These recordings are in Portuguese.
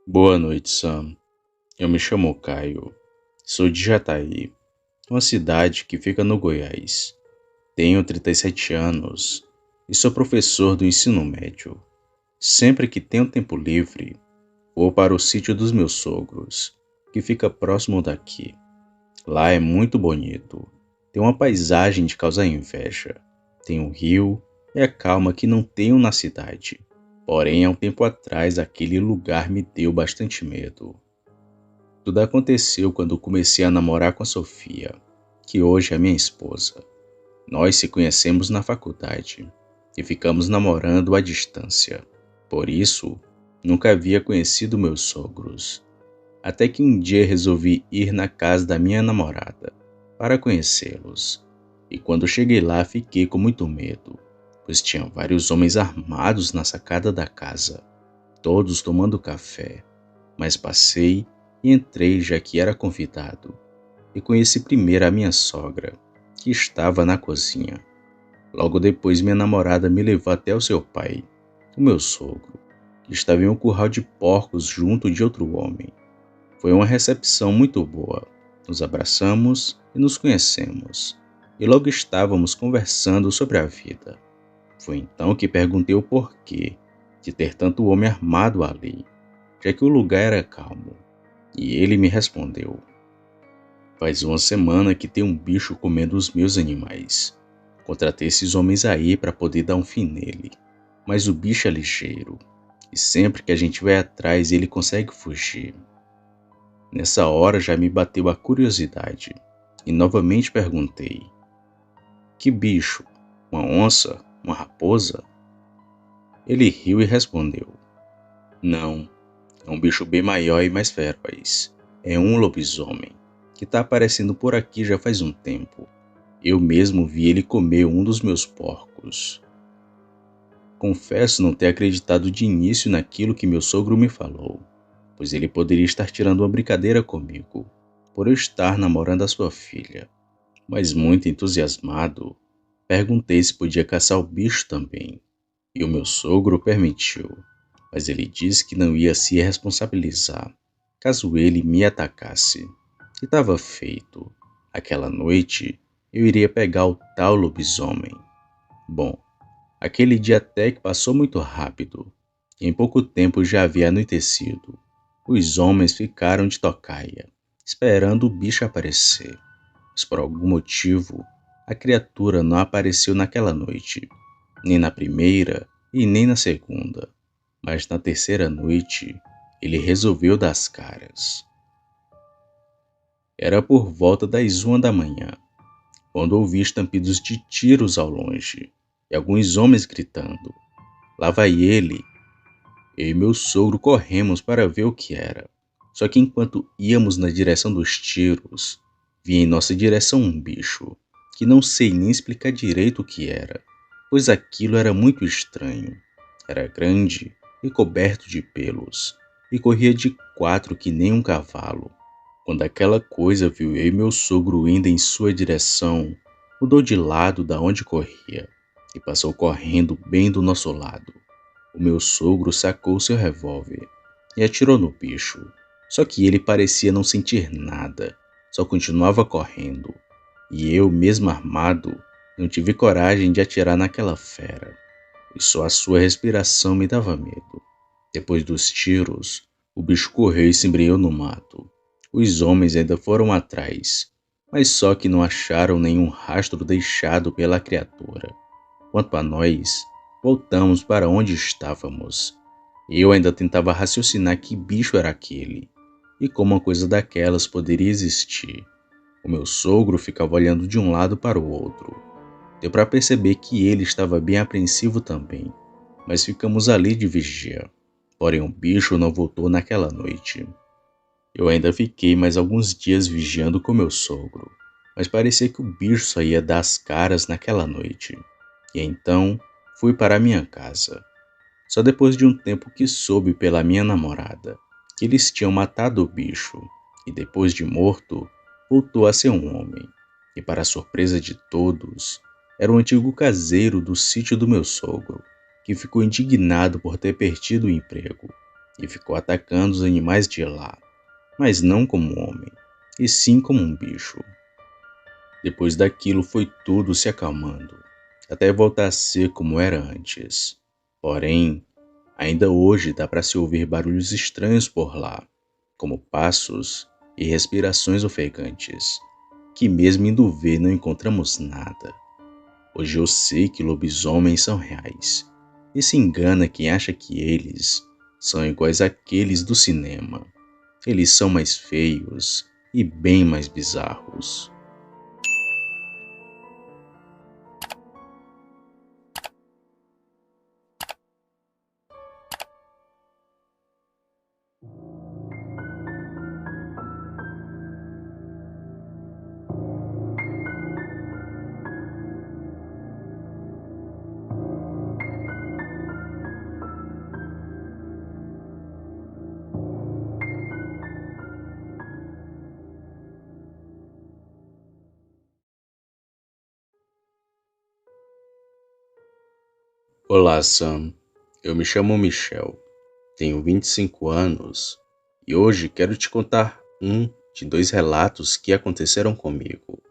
Boa noite, Sam. Eu me chamo Caio. Sou de Jataí, uma cidade que fica no Goiás. Tenho 37 anos e sou professor do ensino médio. Sempre que tenho tempo livre, vou para o sítio dos meus sogros, que fica próximo daqui. Lá é muito bonito. Tem uma paisagem de causar inveja. Tem um rio e a calma que não tenho na cidade. Porém, há um tempo atrás, aquele lugar me deu bastante medo. Tudo aconteceu quando comecei a namorar com a Sofia, que hoje é minha esposa. Nós se conhecemos na faculdade e ficamos namorando à distância. Por isso, nunca havia conhecido meus sogros. Até que um dia resolvi ir na casa da minha namorada para conhecê-los. E quando cheguei lá, fiquei com muito medo, pois tinha vários homens armados na sacada da casa, todos tomando café. Mas passei e entrei já que era convidado, e conheci primeiro a minha sogra, que estava na cozinha. Logo depois minha namorada me levou até o seu pai, o meu sogro, que estava em um curral de porcos junto de outro homem. Foi uma recepção muito boa. Nos abraçamos e nos conhecemos, e logo estávamos conversando sobre a vida. Foi então que perguntei o porquê de ter tanto homem armado ali, já que o lugar era calmo. E ele me respondeu: faz uma semana que tem um bicho comendo os meus animais. Contratei esses homens aí para poder dar um fim nele. Mas o bicho é ligeiro, e sempre que a gente vai atrás ele consegue fugir. Nessa hora já me bateu a curiosidade, e novamente perguntei: que bicho? Uma onça? Uma raposa? Ele riu e respondeu: não, é um bicho bem maior e mais feroz. É um lobisomem, que está aparecendo por aqui já faz um tempo. Eu mesmo vi ele comer um dos meus porcos. Confesso não ter acreditado de início naquilo que meu sogro me falou, pois ele poderia estar tirando uma brincadeira comigo, por eu estar namorando a sua filha. Mas muito entusiasmado, perguntei se podia caçar o bicho também, e o meu sogro permitiu, mas ele disse que não ia se responsabilizar caso ele me atacasse. E estava feito. Aquela noite eu iria pegar o tal lobisomem. Bom, aquele dia até que passou muito rápido, e em pouco tempo já havia anoitecido. Os homens ficaram de tocaia, esperando o bicho aparecer. Mas por algum motivo, a criatura não apareceu naquela noite, nem na primeira e nem na segunda. Mas na terceira noite, ele resolveu dar as caras. Era por volta das 1 da manhã, quando ouvi estampidos de tiros ao longe e alguns homens gritando. Lá vai ele! Eu e meu sogro corremos para ver o que era. Só que enquanto íamos na direção dos tiros, vi em nossa direção um bicho, que não sei nem explicar direito o que era, pois aquilo era muito estranho. Era grande e coberto de pelos, e corria de quatro que nem um cavalo. Quando aquela coisa viu eu e meu sogro indo em sua direção, mudou de lado da onde corria e passou correndo bem do nosso lado. O meu sogro sacou seu revólver e atirou no bicho, só que ele parecia não sentir nada, só continuava correndo. E eu, mesmo armado, não tive coragem de atirar naquela fera, e só a sua respiração me dava medo. Depois dos tiros, o bicho correu e se embrenhou no mato. Os homens ainda foram atrás, mas só que não acharam nenhum rastro deixado pela criatura. Quanto a nós, voltamos para onde estávamos. Eu ainda tentava raciocinar que bicho era aquele, e como uma coisa daquelas poderia existir. O meu sogro ficava olhando de um lado para o outro. Deu para perceber que ele estava bem apreensivo também, mas ficamos ali de vigia. Porém o bicho não voltou naquela noite. Eu ainda fiquei mais alguns dias vigiando com meu sogro, mas parecia que o bicho só ia dar as caras naquela noite. E então fui para minha casa. Só depois de um tempo que soube pela minha namorada que eles tinham matado o bicho, e depois de morto, voltou a ser um homem. E para a surpresa de todos, era o antigo caseiro do sítio do meu sogro, que ficou indignado por ter perdido o emprego. e ficou atacando os animais de lá, mas não como um homem, e sim como um bicho. Depois daquilo foi tudo se acalmando, até voltar a ser como era antes. Porém, ainda hoje dá para se ouvir barulhos estranhos por lá, como passos e respirações ofegantes, que mesmo indo ver não encontramos nada. Hoje eu sei que lobisomens são reais, e se engana quem acha que eles são iguais àqueles do cinema. Eles são mais feios e bem mais bizarros. Olá, Sam. Eu me chamo Michel, tenho 25 anos e hoje quero te contar um de dois relatos que aconteceram comigo.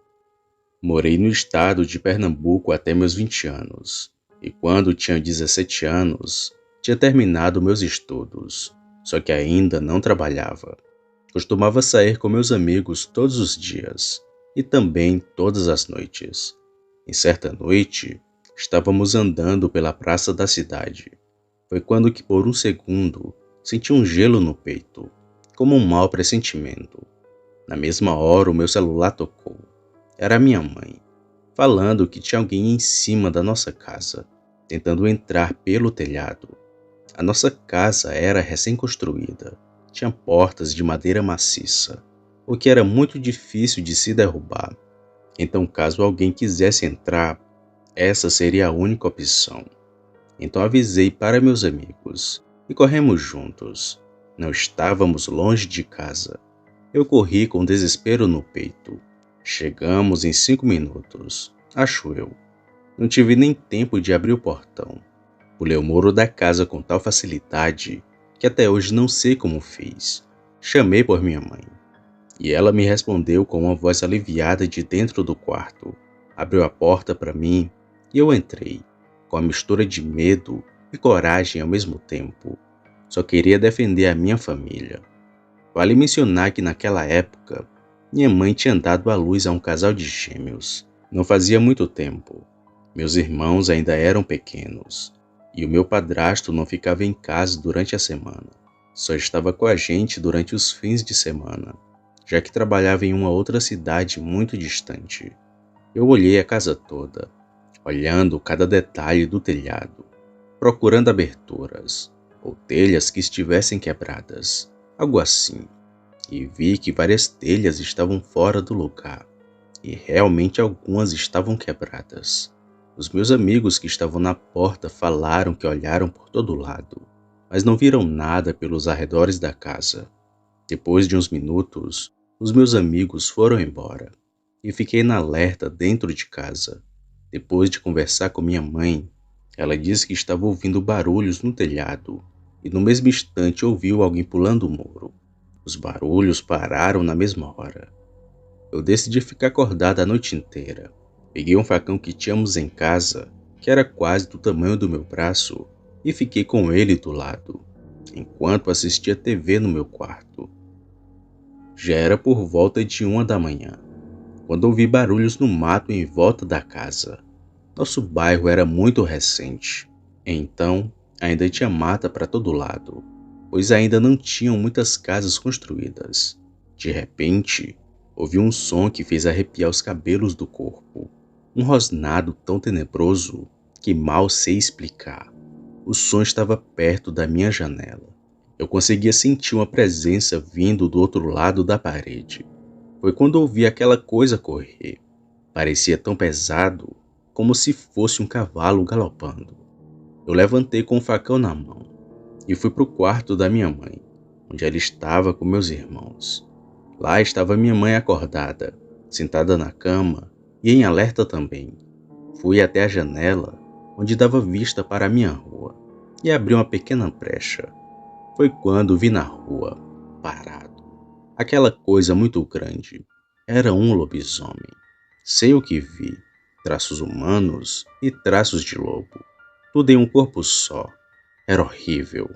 Morei no estado de Pernambuco até meus 20 anos e quando tinha 17 anos, tinha terminado meus estudos, só que ainda não trabalhava. Costumava sair com meus amigos todos os dias e também todas as noites. Em certa noite, estávamos andando pela praça da cidade. Foi quando que por um segundo senti um gelo no peito, como um mau pressentimento. Na mesma hora o meu celular tocou. Era minha mãe, falando que tinha alguém em cima da nossa casa, tentando entrar pelo telhado. A nossa casa era recém-construída, tinha portas de madeira maciça, o que era muito difícil de se derrubar. Então, caso alguém quisesse entrar, essa seria a única opção. Então avisei para meus amigos e corremos juntos. Não estávamos longe de casa. Eu corri com desespero no peito. Chegamos em 5 minutos, acho eu. Não tive nem tempo de abrir o portão. Pulei o muro da casa com tal facilidade que até hoje não sei como fiz. Chamei por minha mãe e ela me respondeu com uma voz aliviada de dentro do quarto. Abriu a porta para mim e eu entrei, com a mistura de medo e coragem ao mesmo tempo. Só queria defender a minha família. Vale mencionar que naquela época, minha mãe tinha dado à luz a um casal de gêmeos. Não fazia muito tempo. Meus irmãos ainda eram pequenos e o meu padrasto não ficava em casa durante a semana. Só estava com a gente durante os fins de semana, já que trabalhava em uma outra cidade muito distante. Eu olhei a casa toda, olhando cada detalhe do telhado, procurando aberturas ou telhas que estivessem quebradas, algo assim, e vi que várias telhas estavam fora do lugar e realmente algumas estavam quebradas. Os meus amigos que estavam na porta falaram que olharam por todo lado, mas não viram nada pelos arredores da casa. Depois de uns minutos, os meus amigos foram embora e fiquei na alerta dentro de casa. Depois de conversar com minha mãe, ela disse que estava ouvindo barulhos no telhado e no mesmo instante ouviu alguém pulando o muro. Os barulhos pararam na mesma hora. Eu decidi ficar acordado a noite inteira. Peguei um facão que tínhamos em casa, que era quase do tamanho do meu braço, e fiquei com ele do lado, enquanto assistia TV no meu quarto. Já era por volta de 1 da manhã, quando ouvi barulhos no mato em volta da casa. Nosso bairro era muito recente, então ainda tinha mata para todo lado, pois ainda não tinham muitas casas construídas. De repente, ouvi um som que fez arrepiar os cabelos do corpo. Um rosnado tão tenebroso que mal sei explicar. O som estava perto da minha janela. Eu conseguia sentir uma presença vindo do outro lado da parede. Foi quando ouvi aquela coisa correr. Parecia tão pesado como se fosse um cavalo galopando. Eu levantei com o facão na mão e fui para o quarto da minha mãe, onde ela estava com meus irmãos. Lá estava minha mãe acordada, sentada na cama e em alerta também. Fui até a janela, onde dava vista para a minha rua, e abri uma pequena brecha. foi quando vi na rua, parado, aquela coisa muito grande. Era um lobisomem. Sei o que vi: traços humanos e traços de lobo, tudo em um corpo só. Era horrível.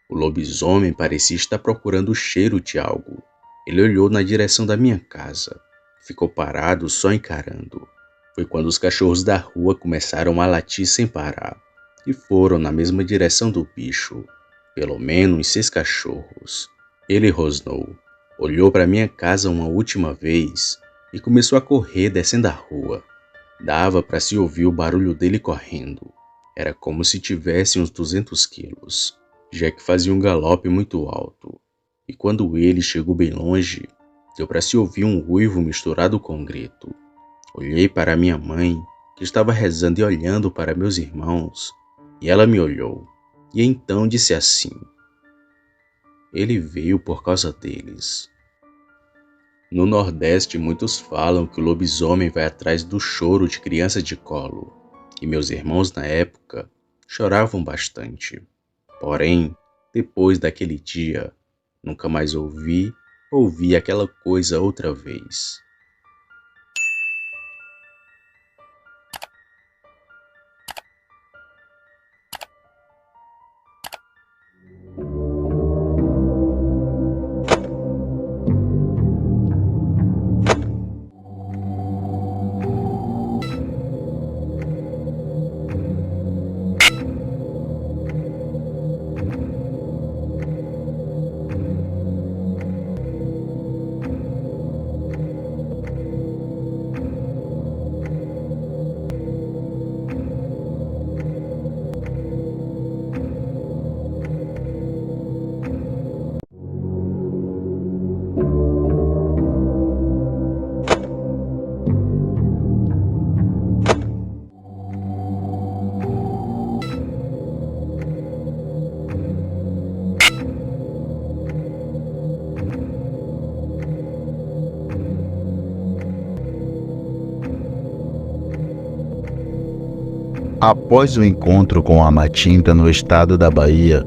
O lobisomem parecia estar procurando o cheiro de algo. Ele olhou na direção da minha casa. Ficou parado, só encarando. Foi quando os cachorros da rua começaram a latir sem parar e foram na mesma direção do bicho. Pelo menos 6 cachorros. Ele rosnou, olhou para minha casa uma última vez e começou a correr descendo a rua. Dava para se ouvir o barulho dele correndo. Era como se tivesse uns 200 quilos, já que fazia um galope muito alto. E quando ele chegou bem longe, deu para se ouvir um uivo misturado com um grito. Olhei para minha mãe, que estava rezando, e olhando para meus irmãos, e ela me olhou, e então disse assim: ele veio por causa deles. No Nordeste, muitos falam que o lobisomem vai atrás do choro de criança de colo, e meus irmãos na época choravam bastante. Porém, depois daquele dia, nunca mais ouvi aquela coisa outra vez. Após o encontro com a Matinta no estado da Bahia,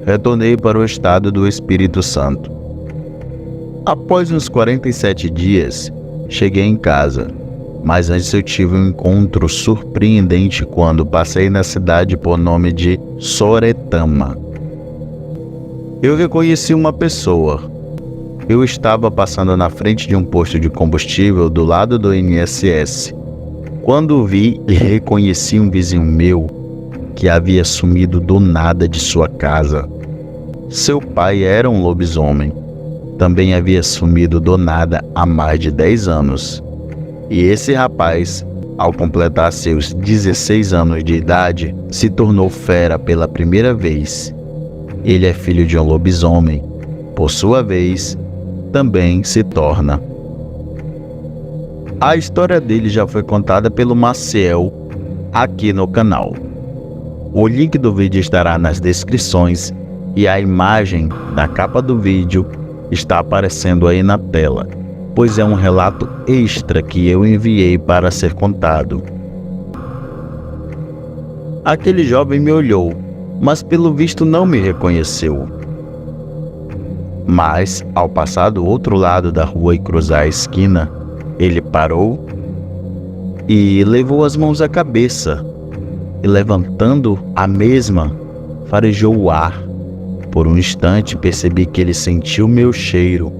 retornei para o estado do Espírito Santo. Após uns 47 dias, cheguei em casa, mas antes eu tive um encontro surpreendente quando passei na cidade por nome de Soretama. Eu reconheci uma pessoa. Eu estava passando na frente de um posto de combustível do lado do INSS. Quando vi e reconheci um vizinho meu que havia sumido do nada de sua casa. Seu pai era um lobisomem. Também havia sumido do nada há mais de 10 anos. E esse rapaz, ao completar seus 16 anos de idade, se tornou fera pela primeira vez. Ele é filho de um lobisomem. Por sua vez, também se torna. A história dele já foi contada pelo Maciel aqui no canal. O link do vídeo estará nas descrições e a imagem da capa do vídeo está aparecendo aí na tela, pois é um relato extra que eu enviei para ser contado. Aquele jovem me olhou, mas pelo visto não me reconheceu. Mas, ao passar do outro lado da rua e cruzar a esquina, ele parou e levou as mãos à cabeça e, levantando a mesma, farejou o ar. Por um instante percebi que ele sentiu meu cheiro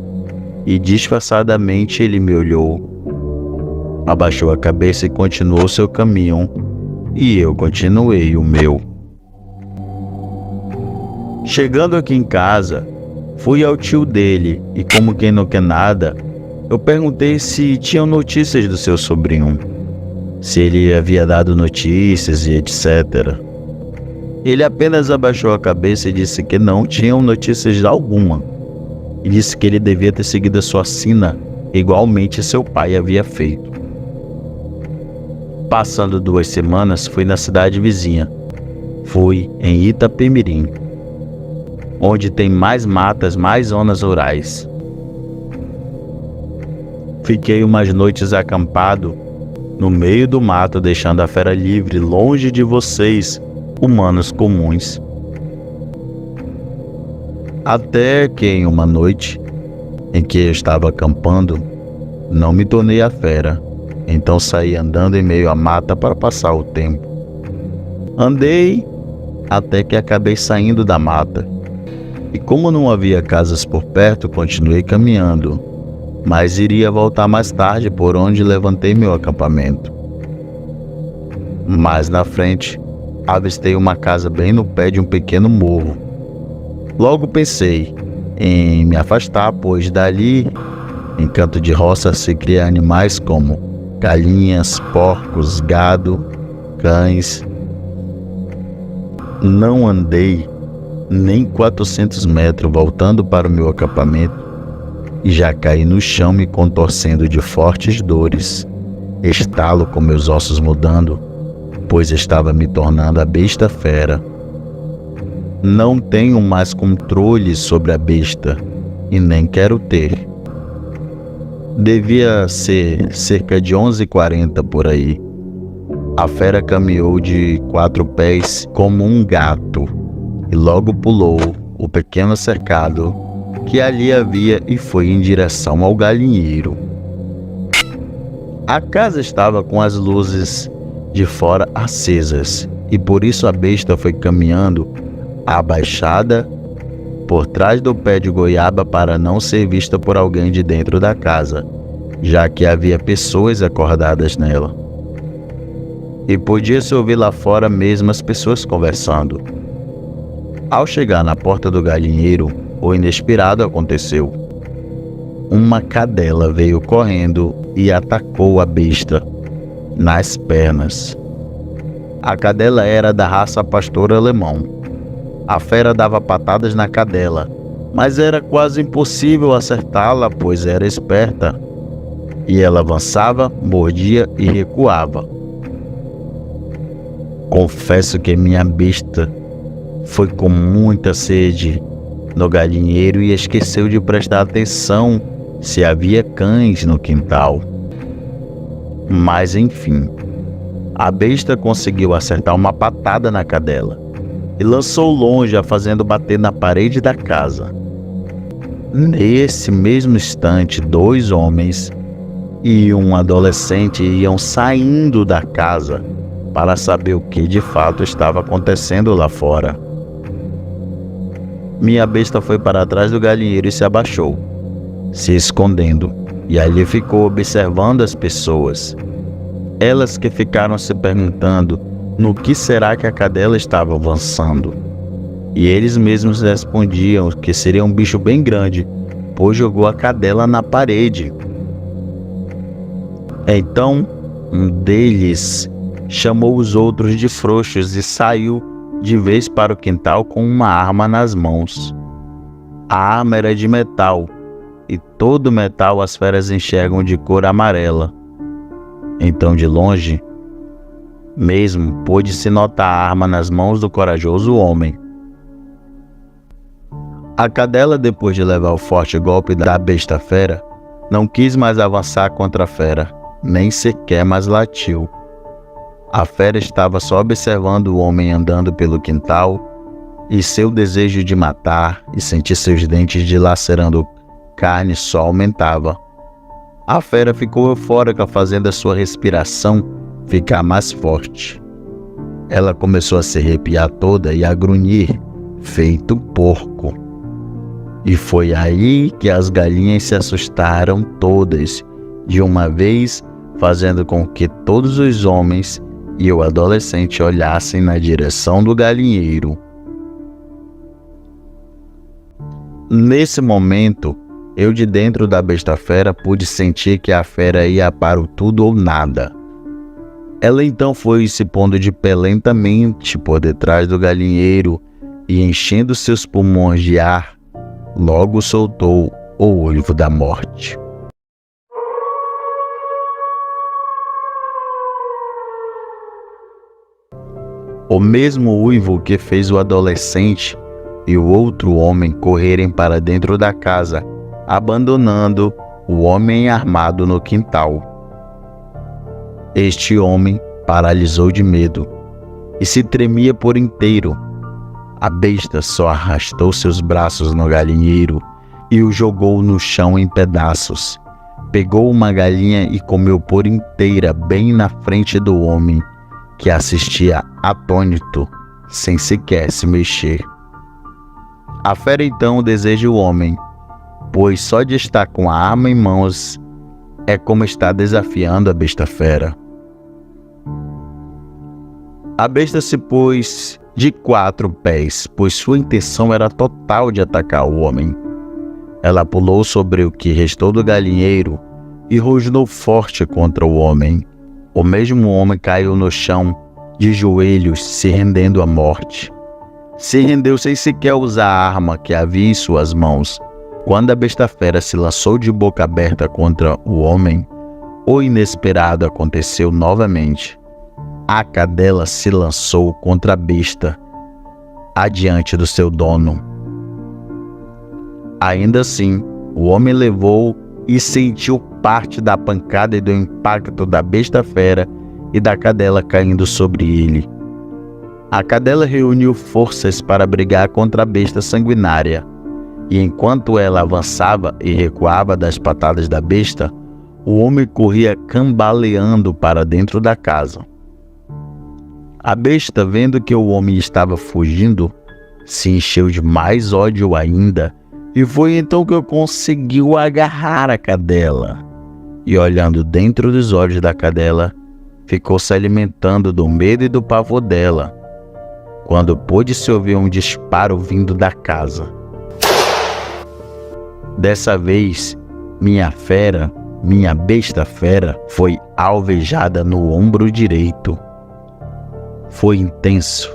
e disfarçadamente ele me olhou. Abaixou a cabeça e continuou seu caminho, e eu continuei o meu. Chegando aqui em casa, fui ao tio dele e, como quem não quer nada, eu perguntei se tinham notícias do seu sobrinho, se ele havia dado notícias e etc. Ele apenas abaixou a cabeça e disse que não tinham notícias alguma, e disse que ele devia ter seguido a sua sina, igualmente seu pai havia feito. Passando 2 semanas, fui na cidade vizinha. Fui em Itapemirim, onde tem mais matas, mais zonas rurais. Fiquei umas noites acampado no meio do mato, deixando a fera livre, longe de vocês, humanos comuns. Até que em uma noite em que eu estava acampando, não me tornei a fera, então saí andando em meio à mata para passar o tempo. Andei até que acabei saindo da mata, e como não havia casas por perto, continuei caminhando, mas iria voltar mais tarde por onde levantei meu acampamento. Mais na frente, avistei uma casa bem no pé de um pequeno morro. Logo pensei em me afastar, pois dali, em canto de roça, se cria animais como galinhas, porcos, gado, cães. Não andei nem 400 metros voltando para o meu acampamento e já caí no chão me contorcendo de fortes dores. Estalo com meus ossos mudando, pois estava me tornando a besta fera. Não tenho mais controle sobre a besta e nem quero ter. Devia ser cerca de 11h40 por aí. A fera caminhou de 4 pés como um gato e logo pulou o pequeno cercado que ali havia e foi em direção ao galinheiro. A casa estava com as luzes de fora acesas e por isso a besta foi caminhando abaixada por trás do pé de goiaba para não ser vista por alguém de dentro da casa, já que havia pessoas acordadas nela. E podia-se ouvir lá fora mesmo as pessoas conversando. Ao chegar na porta do galinheiro, o inesperado aconteceu. Uma cadela veio correndo e atacou a besta nas pernas. A cadela era da raça pastor alemão. A fera dava patadas na cadela, mas era quase impossível acertá-la, pois era esperta. E ela avançava, mordia e recuava. Confesso que minha besta foi com muita sede no galinheiro e esqueceu de prestar atenção se havia cães no quintal. Mas enfim, a besta conseguiu acertar uma patada na cadela e lançou longe, a fazendo bater na parede da casa. Nesse mesmo instante, 2 homens e um adolescente iam saindo da casa para saber o que de fato estava acontecendo lá fora. Minha besta foi para trás do galinheiro e se abaixou, se escondendo, e ali ficou observando as pessoas. Elas que ficaram se perguntando no que será que a cadela estava avançando. E eles mesmos respondiam que seria um bicho bem grande, pois jogou a cadela na parede. Então, um deles chamou os outros de frouxos e saiu de vez para o quintal com uma arma nas mãos. A arma era de metal, e todo metal as feras enxergam de cor amarela. Então, de longe mesmo, pôde-se notar a arma nas mãos do corajoso homem. A cadela, depois de levar o forte golpe da besta fera, não quis mais avançar contra a fera, nem sequer mais latiu. A fera estava só observando o homem andando pelo quintal, e seu desejo de matar e sentir seus dentes dilacerando carne só aumentava. A fera ficou eufórica, fazendo a sua respiração ficar mais forte. Ela começou a se arrepiar toda e a grunhir, feito porco. E foi aí que as galinhas se assustaram todas, de uma vez, fazendo com que todos os homens e o adolescente olhassem na direção do galinheiro. Nesse momento, eu de dentro da besta fera pude sentir que a fera ia para o tudo ou nada. Ela então foi se pondo de pé lentamente por detrás do galinheiro e, enchendo seus pulmões de ar, logo soltou o uivo da morte. O mesmo uivo que fez o adolescente e o outro homem correrem para dentro da casa, abandonando o homem armado no quintal. Este homem paralisou de medo e se tremia por inteiro. A besta só arrastou seus braços no galinheiro e o jogou no chão em pedaços. Pegou uma galinha e comeu por inteira bem na frente do homem, que assistia atônito, sem sequer se mexer. A fera então deseja o homem, pois só de estar com a arma em mãos é como estar desafiando a besta fera. A besta se pôs de 4 pés, pois sua intenção era total de atacar o homem. Ela pulou sobre o que restou do galinheiro e rosnou forte contra o homem. O mesmo homem caiu no chão, de joelhos, se rendendo à morte. Se rendeu sem sequer usar a arma que havia em suas mãos. Quando a besta fera se lançou de boca aberta contra o homem, o inesperado aconteceu novamente. A cadela se lançou contra a besta, adiante do seu dono. Ainda assim, o homem levou e sentiu parte da pancada e do impacto da besta fera e da cadela caindo sobre ele. A cadela reuniu forças para brigar contra a besta sanguinária, e enquanto ela avançava e recuava das patadas da besta, o homem corria cambaleando para dentro da casa. A besta, vendo que o homem estava fugindo, se encheu de mais ódio ainda, e foi então que conseguiu agarrar a cadela. E olhando dentro dos olhos da cadela, ficou se alimentando do medo e do pavor dela, quando pôde se ouvir um disparo vindo da casa. Dessa vez, minha besta fera, foi alvejada no ombro direito. Foi intenso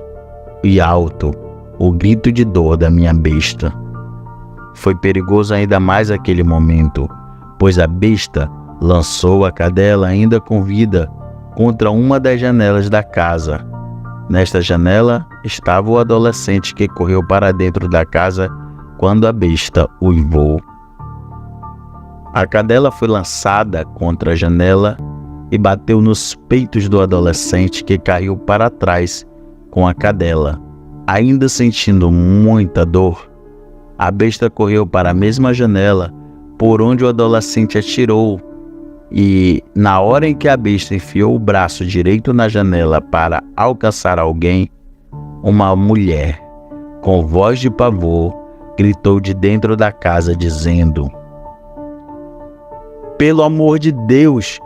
e alto o grito de dor da minha besta. Foi perigoso ainda mais aquele momento, pois a besta lançou a cadela ainda com vida contra uma das janelas da casa. Nesta janela estava o adolescente que correu para dentro da casa quando a besta uivou. A cadela foi lançada contra a janela e bateu nos peitos do adolescente, que caiu para trás com a cadela. Ainda sentindo muita dor, a besta correu para a mesma janela por onde o adolescente atirou, e na hora em que a besta enfiou o braço direito na janela para alcançar alguém, uma mulher, com voz de pavor, gritou de dentro da casa dizendo: pelo amor de Deus,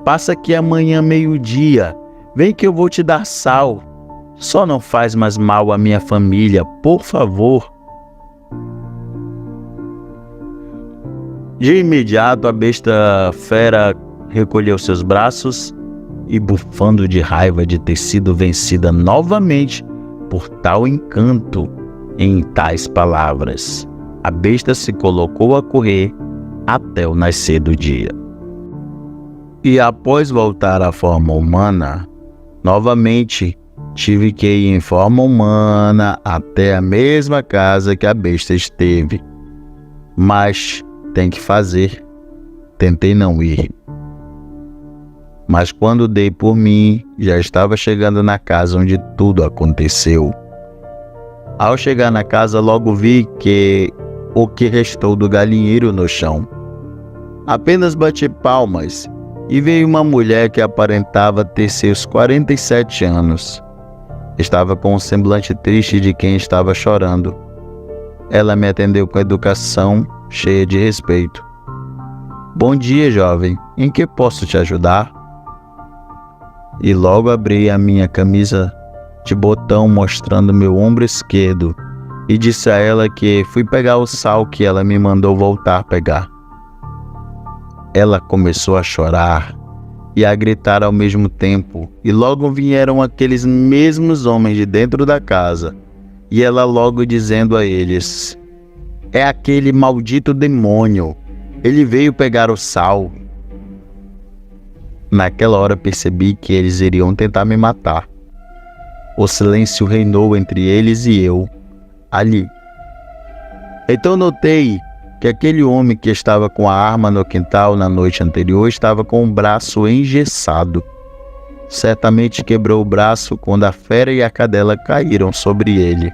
passa aqui amanhã meio-dia, vem que eu vou te dar sal. Só não faz mais mal à minha família, por favor. De imediato, a besta fera recolheu seus braços e, bufando de raiva de ter sido vencida novamente por tal encanto em tais palavras, a besta se colocou a correr até o nascer do dia. E após voltar à forma humana, novamente tive que ir em forma humana até a mesma casa que a besta esteve. Mas tem que fazer. Tentei não ir. Mas quando dei por mim, já estava chegando na casa onde tudo aconteceu. Ao chegar na casa, logo vi que o que restou do galinheiro no chão. Apenas bati palmas e veio uma mulher que aparentava ter seus 47 anos. Estava com um semblante triste de quem estava chorando. Ela me atendeu com educação, cheia de respeito. Bom dia, jovem. Em que posso te ajudar? E logo abri a minha camisa de botão mostrando meu ombro esquerdo e disse a ela que fui pegar o sal que ela me mandou voltar a pegar. Ela começou a chorar e a gritar ao mesmo tempo, e logo vieram aqueles mesmos homens de dentro da casa, e ela logo dizendo a eles: é aquele maldito demônio, ele veio pegar o sal. Naquela hora percebi que eles iriam tentar me matar. O silêncio reinou entre eles e eu, ali. Então notei que aquele homem que estava com a arma no quintal na noite anterior estava com o braço engessado. Certamente quebrou o braço quando a fera e a cadela caíram sobre ele.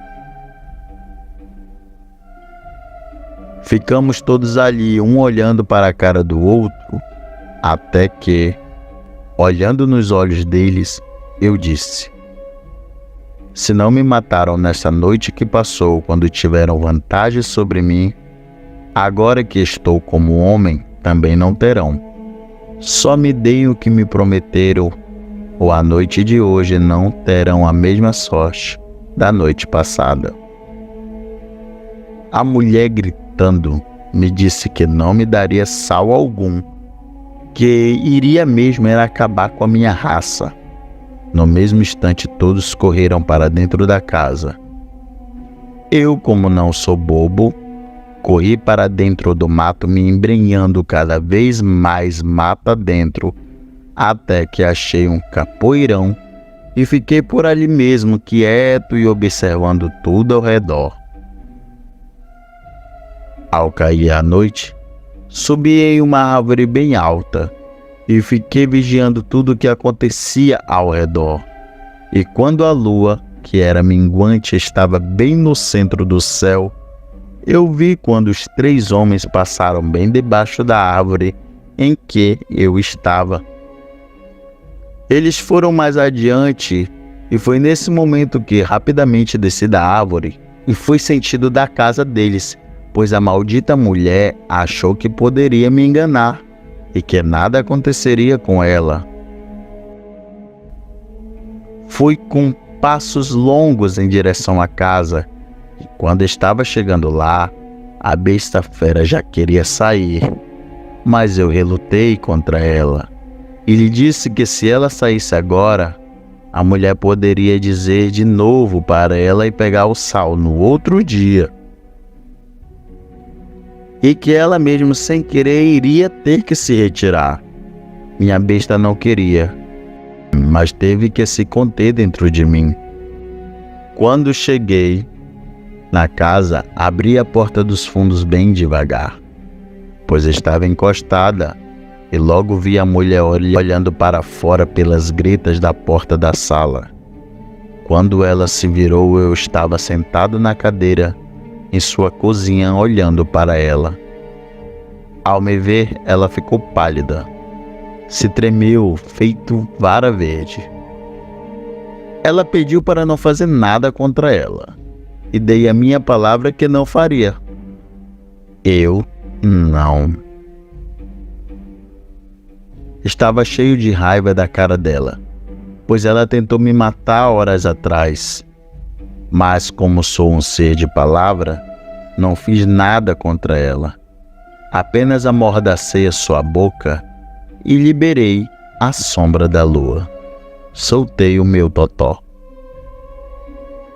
Ficamos todos ali, um olhando para a cara do outro, até que, olhando nos olhos deles, eu disse: se não me mataram nessa noite que passou quando tiveram vantagem sobre mim, agora que estou como homem, também não terão. Só me deem o que me prometeram, ou a noite de hoje não terão a mesma sorte da noite passada. A mulher, gritando, me disse que não me daria sal algum, que iria mesmo era acabar com a minha raça. No mesmo instante, todos correram para dentro da casa. Eu, como não sou bobo, corri para dentro do mato, me embrenhando cada vez mais mata dentro, até que achei um capoeirão e fiquei por ali mesmo, quieto e observando tudo ao redor. Ao cair a noite, subi em uma árvore bem alta e fiquei vigiando tudo o que acontecia ao redor. E quando a lua, que era minguante, estava bem no centro do céu, eu vi quando os 3 homens passaram bem debaixo da árvore em que eu estava. Eles foram mais adiante e foi nesse momento que rapidamente desci da árvore e fui sentido da casa deles, pois a maldita mulher achou que poderia me enganar e que nada aconteceria com ela. Fui com passos longos em direção à casa, e quando estava chegando lá, a besta fera já queria sair, mas eu relutei contra ela e lhe disse que se ela saísse agora, a mulher poderia dizer de novo para ela ir pegar o sal no outro dia, e que ela mesmo sem querer iria ter que se retirar. Minha besta não queria, mas teve que se conter dentro de mim. Quando cheguei na casa, abri a porta dos fundos bem devagar, pois estava encostada, e logo vi a mulher olhando para fora pelas gretas da porta da sala. Quando ela se virou, eu estava sentado na cadeira em sua cozinha olhando para ela. Ao me ver, ela ficou pálida, se tremeu feito vara verde. Ela pediu para não fazer nada contra ela, e dei a minha palavra que não faria. Eu não. Estava cheio de raiva da cara dela, pois ela tentou me matar horas atrás. Mas como sou um ser de palavra, não fiz nada contra ela. Apenas amordacei a sua boca e liberei a sombra da lua. Soltei o meu totó.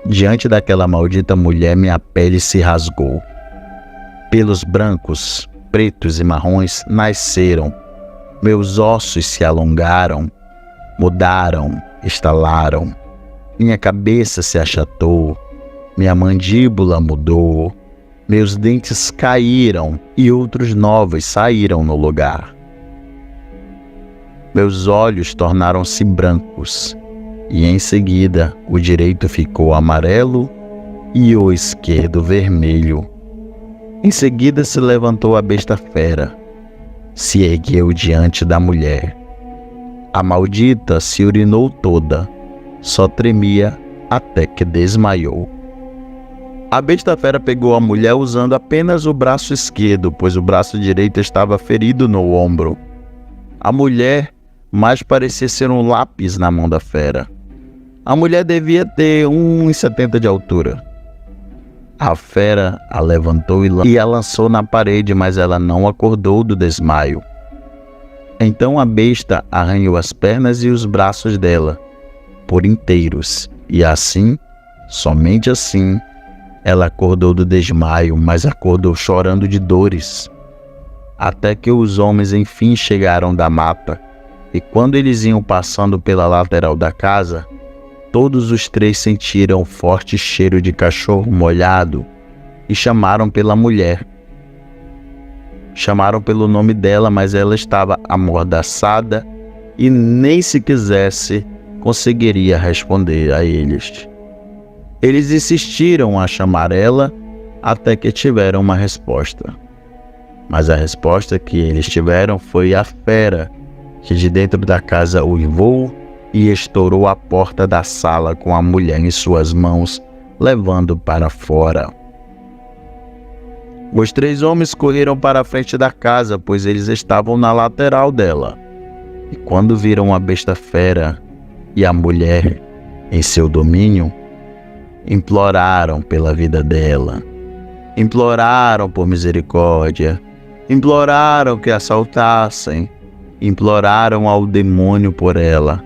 Diante daquela maldita mulher, minha pele se rasgou. Pelos brancos, pretos e marrons nasceram. Meus ossos se alongaram, mudaram, estalaram. Minha cabeça se achatou, minha mandíbula mudou, meus dentes caíram e outros novos saíram no lugar. Meus olhos tornaram-se brancos e em seguida o direito ficou amarelo e o esquerdo vermelho. Em seguida se levantou a besta fera, se ergueu diante da mulher. A maldita se urinou toda, só tremia até que desmaiou. A besta fera pegou a mulher usando apenas o braço esquerdo, pois o braço direito estava ferido no ombro. A mulher mais parecia ser um lápis na mão da fera. A mulher devia ter 1,70 de altura. A fera a levantou e a lançou na parede, mas ela não acordou do desmaio. Então a besta arranhou as pernas e os braços dela por inteiros, e assim, somente assim, ela acordou do desmaio, mas acordou chorando de dores. Até que os homens enfim chegaram da mata, e quando eles iam passando pela lateral da casa, todos os 3 sentiram um forte cheiro de cachorro molhado e chamaram pela mulher. Chamaram pelo nome dela, mas ela estava amordaçada e nem se quisesse conseguiria responder a eles. Eles insistiram a chamar ela até que tiveram uma resposta. Mas a resposta que eles tiveram foi a fera, que de dentro da casa uivou e estourou a porta da sala com a mulher em suas mãos, levando para fora. Os 3 homens correram para a frente da casa, pois eles estavam na lateral dela. E quando viram a besta fera e a mulher em seu domínio, imploraram pela vida dela, imploraram por misericórdia, imploraram que a soltassem, imploraram ao demônio por ela,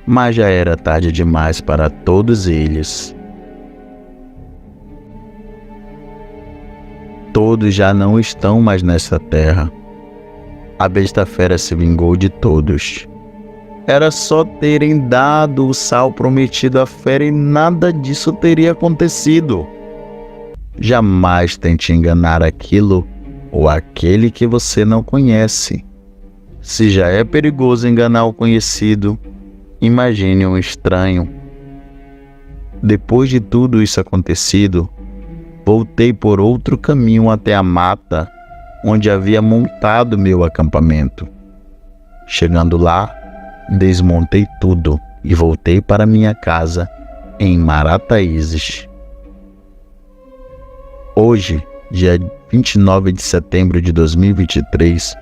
mas já era tarde demais para todos eles. Todos já não estão mais nessa terra. A besta fera se vingou de todos. Era só terem dado o sal prometido à fera e nada disso teria acontecido. Jamais tente enganar aquilo ou aquele que você não conhece. Se já é perigoso enganar o conhecido, imagine um estranho. Depois de tudo isso acontecido, voltei por outro caminho até a mata, onde havia montado meu acampamento. Chegando lá, desmontei tudo e voltei para minha casa em Marataízes. Hoje, dia 29 de setembro de 2023,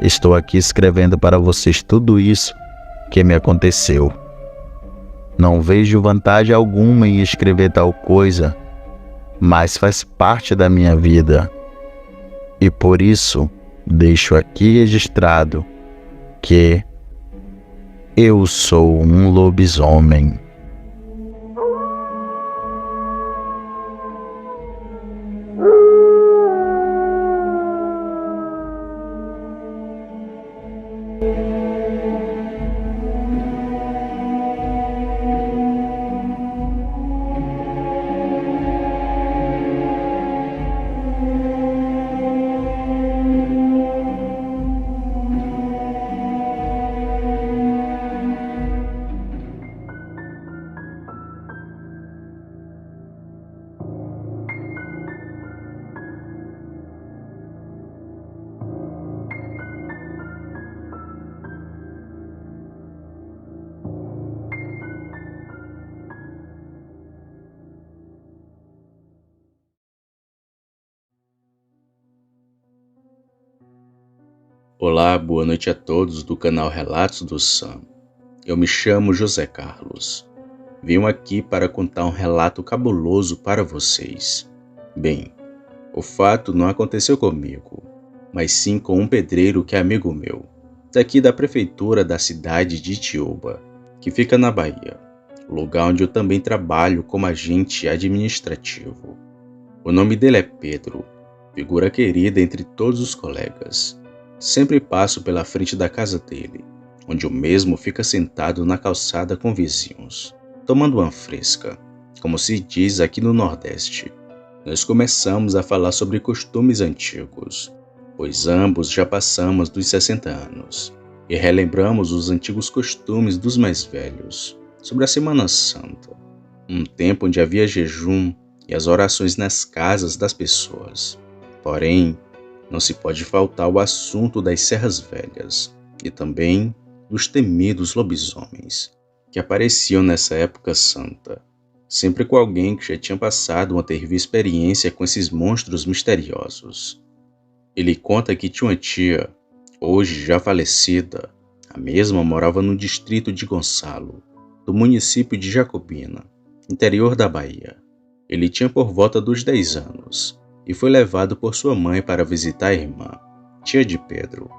estou aqui escrevendo para vocês tudo isso que me aconteceu. Não vejo vantagem alguma em escrever tal coisa, mas faz parte da minha vida. E por isso, deixo aqui registrado que eu sou um lobisomem. Olá, boa noite a todos do canal Relatos do Sam. Eu me chamo José Carlos. Venho aqui para contar um relato cabuloso para vocês. Bem, o fato não aconteceu comigo, mas sim com um pedreiro que é amigo meu, daqui da prefeitura da cidade de Itiúba, que fica na Bahia, lugar onde eu também trabalho como agente administrativo. O nome dele é Pedro, figura querida entre todos os colegas. Sempre passo pela frente da casa dele, onde o mesmo fica sentado na calçada com vizinhos, tomando uma fresca, como se diz aqui no Nordeste. Nós começamos a falar sobre costumes antigos, pois ambos já passamos dos 60 anos, e relembramos os antigos costumes dos mais velhos, sobre a Semana Santa, um tempo onde havia jejum e as orações nas casas das pessoas. Porém, não se pode faltar o assunto das Serras Velhas e também dos temidos lobisomens, que apareciam nessa época santa, sempre com alguém que já tinha passado uma terrível experiência com esses monstros misteriosos. Ele conta que tinha uma tia, hoje já falecida, a mesma morava no distrito de Gonçalo, do município de Jacobina, interior da Bahia. Ele tinha por volta dos 10 anos, e foi levado por sua mãe para visitar a irmã, tia de Pedro.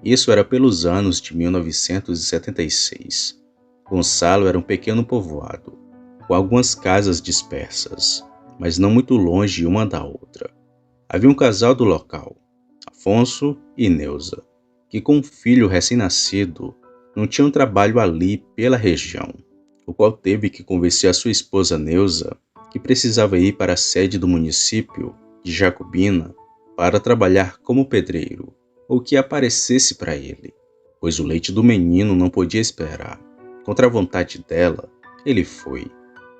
Isso era pelos anos de 1976. Gonçalo era um pequeno povoado, com algumas casas dispersas, mas não muito longe uma da outra. Havia um casal do local, Afonso e Neuza, que com um filho recém-nascido não tinham trabalho ali pela região, o qual teve que convencer a sua esposa Neuza que precisava ir para a sede do município de Jacobina para trabalhar como pedreiro, ou que aparecesse para ele. pois o leite do menino não podia esperar. Contra a vontade dela, ele foi,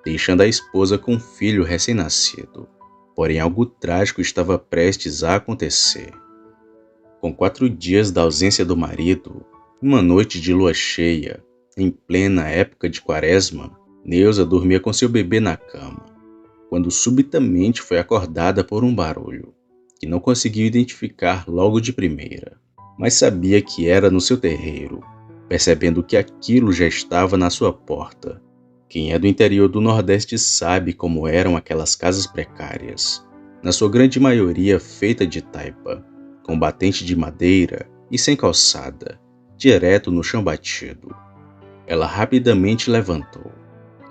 deixando a esposa com um filho recém-nascido. Porém, algo trágico estava prestes a acontecer. Com 4 dias da ausência do marido, uma noite de lua cheia, em plena época de quaresma, Neuza dormia com seu bebê na cama, quando subitamente foi acordada por um barulho, que não conseguiu identificar logo de primeira, mas sabia que era no seu terreiro, percebendo que aquilo já estava na sua porta. Quem é do interior do Nordeste sabe como eram aquelas casas precárias, na sua grande maioria feita de taipa, com batente de madeira e sem calçada, direto no chão batido. Ela rapidamente levantou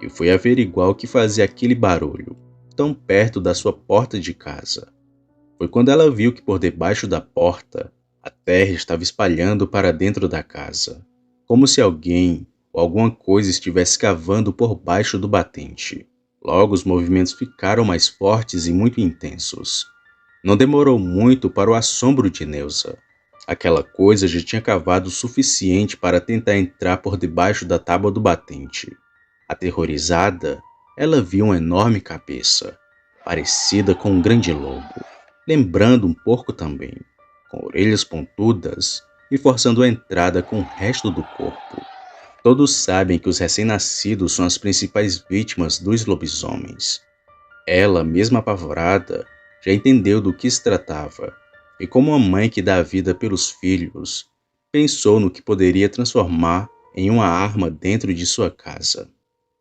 e foi averiguar o que fazia aquele barulho, tão perto da sua porta de casa. Foi quando ela viu que por debaixo da porta, a terra estava espalhando para dentro da casa, como se alguém ou alguma coisa estivesse cavando por baixo do batente. Logo os movimentos ficaram mais fortes e muito intensos. Não demorou muito para o assombro de Neuza. Aquela coisa já tinha cavado o suficiente para tentar entrar por debaixo da tábua do batente. Aterrorizada, ela viu uma enorme cabeça, parecida com um grande lobo, lembrando um porco também, com orelhas pontudas e forçando a entrada com o resto do corpo. Todos sabem que os recém-nascidos são as principais vítimas dos lobisomens. Ela, mesmo apavorada, já entendeu do que se tratava, e como uma mãe que dá a vida pelos filhos, pensou no que poderia transformar em uma arma dentro de sua casa.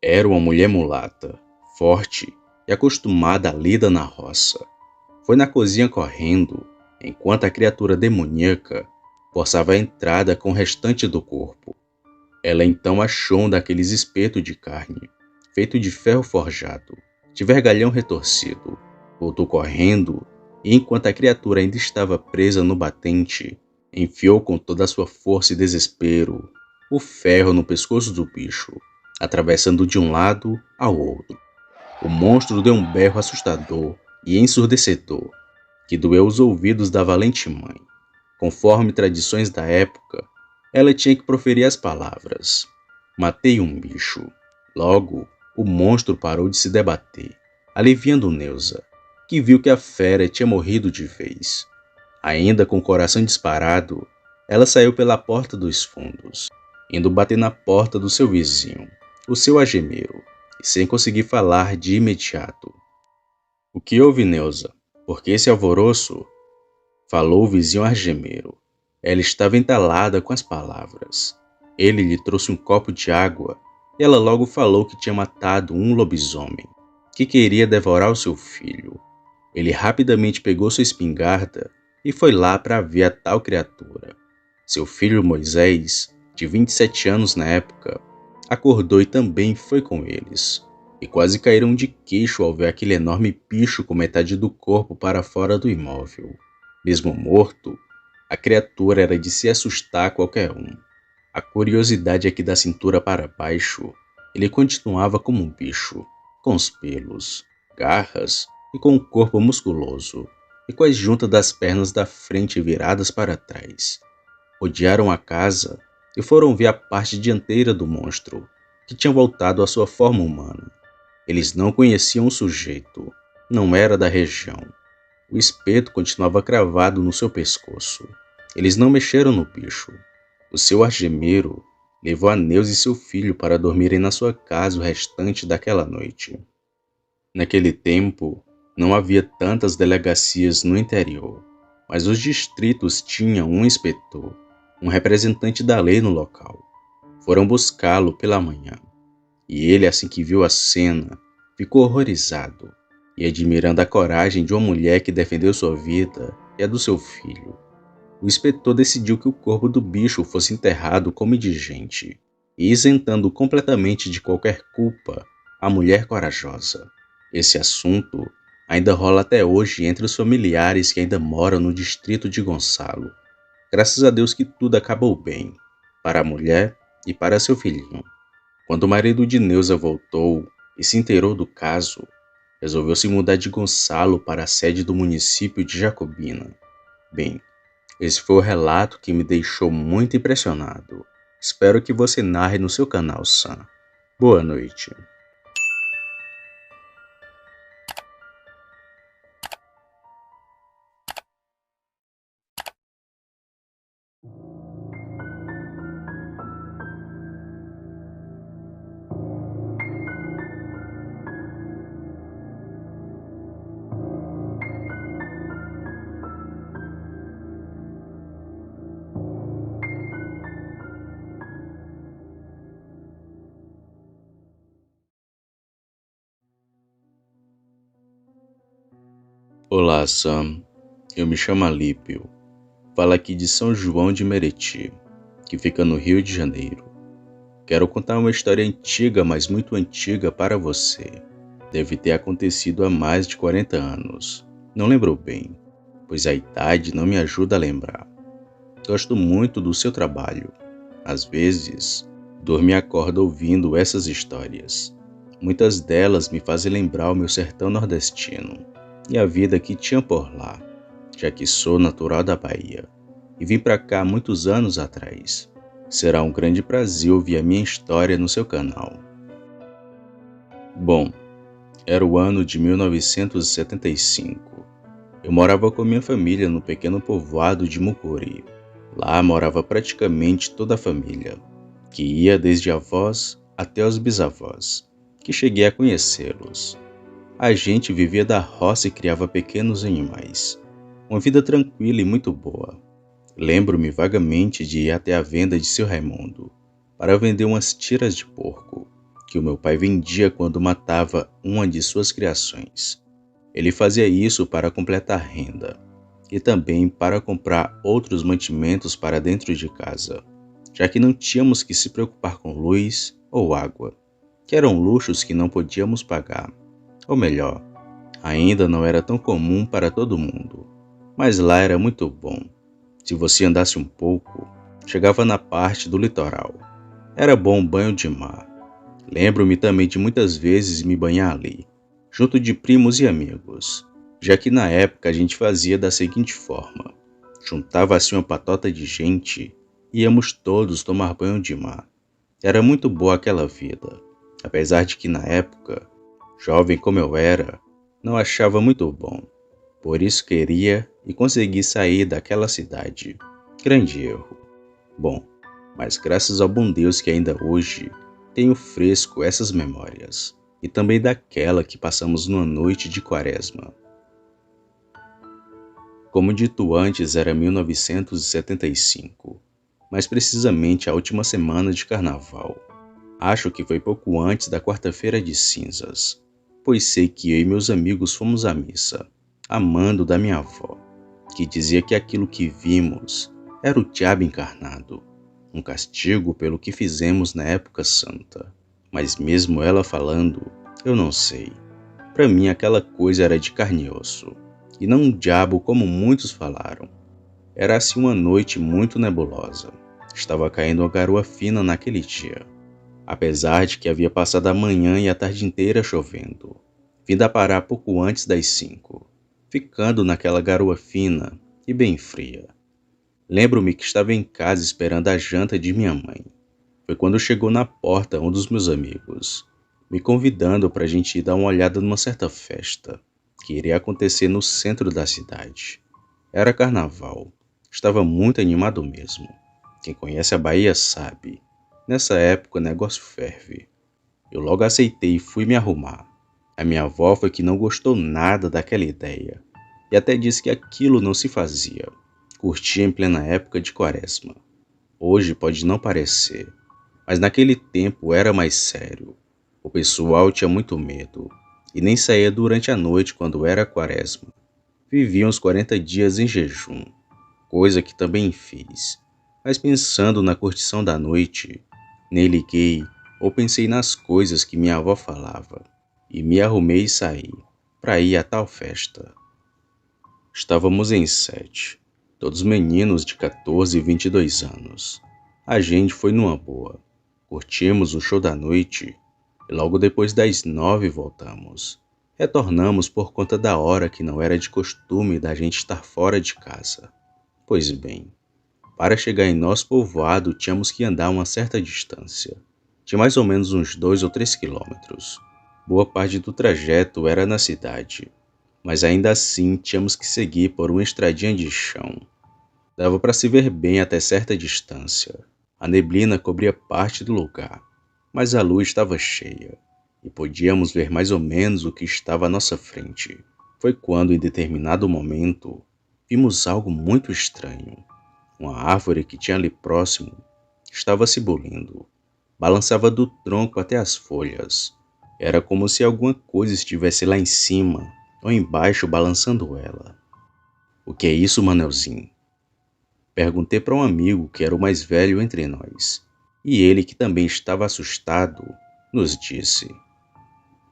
Era uma mulher mulata, forte e acostumada à lida na roça. Foi na cozinha correndo, enquanto a criatura demoníaca forçava a entrada com o restante do corpo. Ela então achou um daqueles espetos de carne, feito de ferro forjado, de vergalhão retorcido. Voltou correndo e, enquanto a criatura ainda estava presa no batente, enfiou com toda a sua força e desespero o ferro no pescoço do bicho, atravessando de um lado ao outro. O monstro deu um berro assustador e ensurdecedor, que doeu os ouvidos da valente mãe. Conforme tradições da época, ela tinha que proferir as palavras: "Matei um bicho." Logo, o monstro parou de se debater, aliviando Neuza, que viu que a fera tinha morrido de vez. Ainda com o coração disparado, ela saiu pela porta dos fundos, indo bater na porta do seu vizinho, o seu algemeiro, e sem conseguir falar de imediato. "O que houve, Neuza? Por que esse alvoroço?" falou o vizinho algemeiro. Ela estava entalada com as palavras. Ele lhe trouxe um copo de água e ela logo falou que tinha matado um lobisomem, que queria devorar o seu filho. Ele rapidamente pegou sua espingarda e foi lá para ver a tal criatura. Seu filho Moisés, de 27 anos na época, acordou e também foi com eles, e quase caíram de queixo ao ver aquele enorme bicho com metade do corpo para fora do imóvel. Mesmo morto, a criatura era de se assustar qualquer um. A curiosidade é que da cintura para baixo, ele continuava como um bicho, com os pelos, garras e com um corpo musculoso, e com as juntas das pernas da frente viradas para trás. Rodearam a casa e foram ver a parte dianteira do monstro, que tinha voltado à sua forma humana. Eles não conheciam o sujeito, não era da região. O espeto continuava cravado no seu pescoço. Eles não mexeram no bicho. O seu algemeiro levou a Neuza e seu filho para dormirem na sua casa o restante daquela noite. Naquele tempo, não havia tantas delegacias no interior, mas os distritos tinham um inspetor, um representante da lei no local. Foram buscá-lo pela manhã, e ele, assim que viu a cena, ficou horrorizado e admirando a coragem de uma mulher que defendeu sua vida e a do seu filho. O inspetor decidiu que o corpo do bicho fosse enterrado como indigente, e isentando completamente de qualquer culpa a mulher corajosa. Esse assunto ainda rola até hoje entre os familiares que ainda moram no distrito de Gonçalo. Graças a Deus que tudo acabou bem, para a mulher e para seu filhinho. Quando o marido de Neuza voltou e se inteirou do caso, resolveu se mudar de Gonçalo para a sede do município de Jacobina. Bem, Esse foi o relato que me deixou muito impressionado. Espero que você narre no seu canal, Sam. Boa noite. Olá, Sam. Eu me chamo Alípio. Falo aqui de São João de Meriti, que fica no Rio de Janeiro. Quero contar uma história antiga, mas muito antiga para você. Deve ter acontecido há mais de 40 anos. Não lembro bem, pois a idade não me ajuda a lembrar. Gosto muito do seu trabalho. Às vezes, durmo e acordo ouvindo essas histórias. Muitas delas me fazem lembrar o meu sertão nordestino e a vida que tinha por lá, já que sou natural da Bahia e vim para cá muitos anos atrás. Será um grande prazer ouvir a minha história no seu canal. Bom, era o ano de 1975. Eu morava com minha família no pequeno povoado de Mucuri. Lá morava praticamente toda a família, que ia desde avós até os bisavós, que cheguei a conhecê-los. A gente vivia da roça e criava pequenos animais. Uma vida tranquila e muito boa. Lembro-me vagamente de ir até a venda de seu Raimundo para vender umas tiras de porco, que o meu pai vendia quando matava uma de suas criações. Ele fazia isso para completar renda e também para comprar outros mantimentos para dentro de casa, já que não tínhamos que se preocupar com luz ou água, que eram luxos que não podíamos pagar. Ou melhor, ainda não era tão comum para todo mundo, mas lá era muito bom. Se você andasse um pouco, chegava na parte do litoral. Era bom banho de mar. Lembro-me também de muitas vezes me banhar ali, junto de primos e amigos, já que na época a gente fazia da seguinte forma: juntava-se uma patota de gente e íamos todos tomar banho de mar. Era muito boa aquela vida, apesar de que na época, jovem como eu era, não achava muito bom. Por isso queria e consegui sair daquela cidade. Grande erro. Bom, mas graças ao bom Deus que ainda hoje tenho fresco essas memórias, e também daquela que passamos numa noite de quaresma. Como dito antes, era 1975, mais precisamente a última semana de carnaval. Acho que foi pouco antes da quarta-feira de cinzas, pois sei que eu e meus amigos fomos à missa, a mando da minha avó, que dizia que aquilo que vimos era o diabo encarnado, um castigo pelo que fizemos na época santa. Mas mesmo ela falando, eu não sei. Para mim aquela coisa era de carne e osso, e não um diabo como muitos falaram. Era assim uma noite muito nebulosa. Estava caindo uma garoa fina naquele dia, apesar de que havia passado a manhã e a tarde inteira chovendo, vindo a parar pouco antes das 5, ficando naquela garoa fina e bem fria. Lembro-me que estava em casa esperando a janta de minha mãe. Foi quando chegou na porta um dos meus amigos, me convidando para a gente ir dar uma olhada numa certa festa, que iria acontecer no centro da cidade. Era carnaval. Estava muito animado mesmo. Quem conhece a Bahia sabe. Nessa época o negócio ferve. Eu logo aceitei e fui me arrumar. A minha avó foi que não gostou nada daquela ideia, e até disse que aquilo não se fazia. Curtia em plena época de quaresma. Hoje pode não parecer, mas naquele tempo era mais sério. O pessoal tinha muito medo, e nem saía durante a noite quando era quaresma. Viviam os 40 dias em jejum, coisa que também fiz. Mas pensando na curtição da noite, nem liguei ou pensei nas coisas que minha avó falava, e me arrumei e saí, para ir a tal festa. Estávamos em 7, todos meninos de 14 e 22 anos. A gente foi numa boa. Curtimos o show da noite e logo depois das 9 voltamos. Retornamos por conta da hora que não era de costume da gente estar fora de casa. Pois bem, para chegar em nosso povoado tínhamos que andar uma certa distância, de mais ou menos uns 2 ou 3 quilômetros. Boa parte do trajeto era na cidade, mas ainda assim tínhamos que seguir por uma estradinha de chão. Dava para se ver bem até certa distância. A neblina cobria parte do lugar, mas a luz estava cheia e podíamos ver mais ou menos o que estava à nossa frente. Foi quando, em determinado momento, vimos algo muito estranho. Uma árvore que tinha ali próximo estava se ebulindo. Balançava do tronco até as folhas. Era como se alguma coisa estivesse lá em cima ou embaixo balançando ela. "O que é isso, Manelzinho?" Perguntei para um amigo que era o mais velho entre nós. E ele, que também estava assustado, nos disse: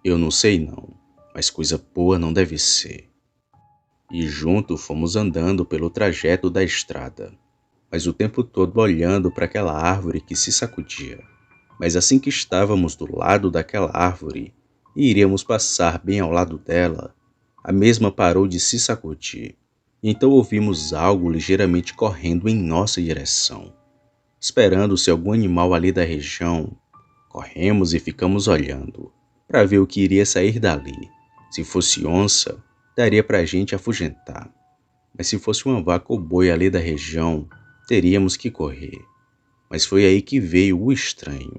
"Eu não sei não, mas coisa boa não deve ser." E junto fomos andando pelo trajeto da estrada, mas o tempo todo olhando para aquela árvore que se sacudia. Mas assim que estávamos do lado daquela árvore e iríamos passar bem ao lado dela, a mesma parou de se sacudir. Então ouvimos algo ligeiramente correndo em nossa direção. Esperando se algum animal ali da região, corremos e ficamos olhando, para ver o que iria sair dali. Se fosse onça, daria para a gente afugentar. Mas se fosse uma vaca ou boi ali da região, teríamos que correr. Mas foi aí que veio o estranho.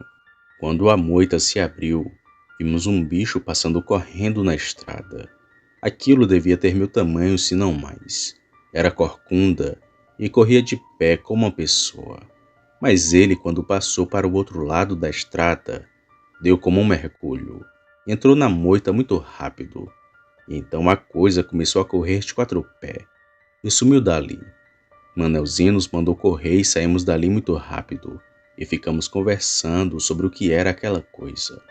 Quando a moita se abriu, vimos um bicho passando correndo na estrada. Aquilo devia ter meu tamanho, se não mais. Era corcunda e corria de pé como uma pessoa. Mas ele, quando passou para o outro lado da estrada, deu como um mergulho. Entrou na moita muito rápido. E então a coisa começou a correr de 4 pés e sumiu dali. Manelzinho nos mandou correr e saímos dali muito rápido. E ficamos conversando sobre o que era aquela coisa.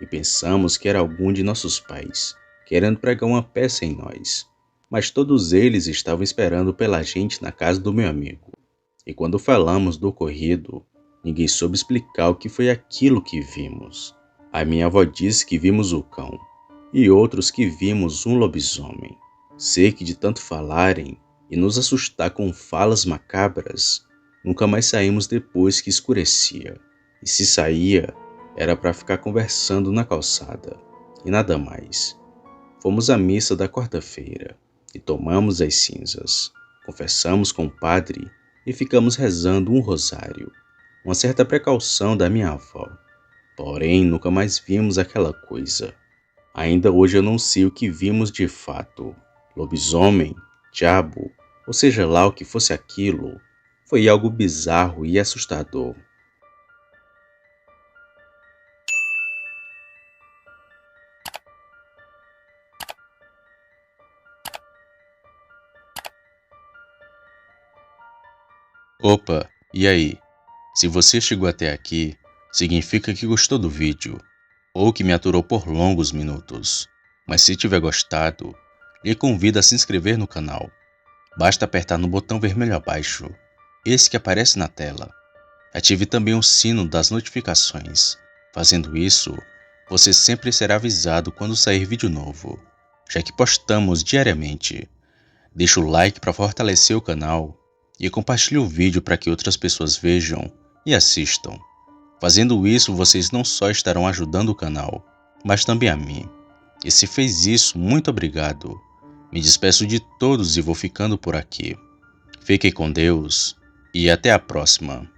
E pensamos que era algum de nossos pais, querendo pregar uma peça em nós. Mas todos eles estavam esperando pela gente na casa do meu amigo. E quando falamos do ocorrido, ninguém soube explicar o que foi aquilo que vimos. A minha avó disse que vimos o cão, e outros que vimos um lobisomem. Sei que de tanto falarem e nos assustar com falas macabras, nunca mais saímos depois que escurecia. E se saía, era para ficar conversando na calçada, e nada mais. Fomos à missa da quarta-feira e tomamos as cinzas. Confessamos com o padre e ficamos rezando um rosário. Uma certa precaução da minha avó. Porém, nunca mais vimos aquela coisa. Ainda hoje eu não sei o que vimos de fato. Lobisomem, diabo, ou seja lá o que fosse aquilo, foi algo bizarro e assustador. Opa, e aí? Se você chegou até aqui, significa que gostou do vídeo, ou que me aturou por longos minutos. Mas se tiver gostado, lhe convido a se inscrever no canal. Basta apertar no botão vermelho abaixo, esse que aparece na tela. Ative também o sino das notificações. Fazendo isso, você sempre será avisado quando sair vídeo novo, já que postamos diariamente. Deixe o like para fortalecer o canal e compartilhe o vídeo para que outras pessoas vejam e assistam. Fazendo isso, vocês não só estarão ajudando o canal, mas também a mim. E se fez isso, muito obrigado. Me despeço de todos e vou ficando por aqui. Fiquem com Deus e até a próxima.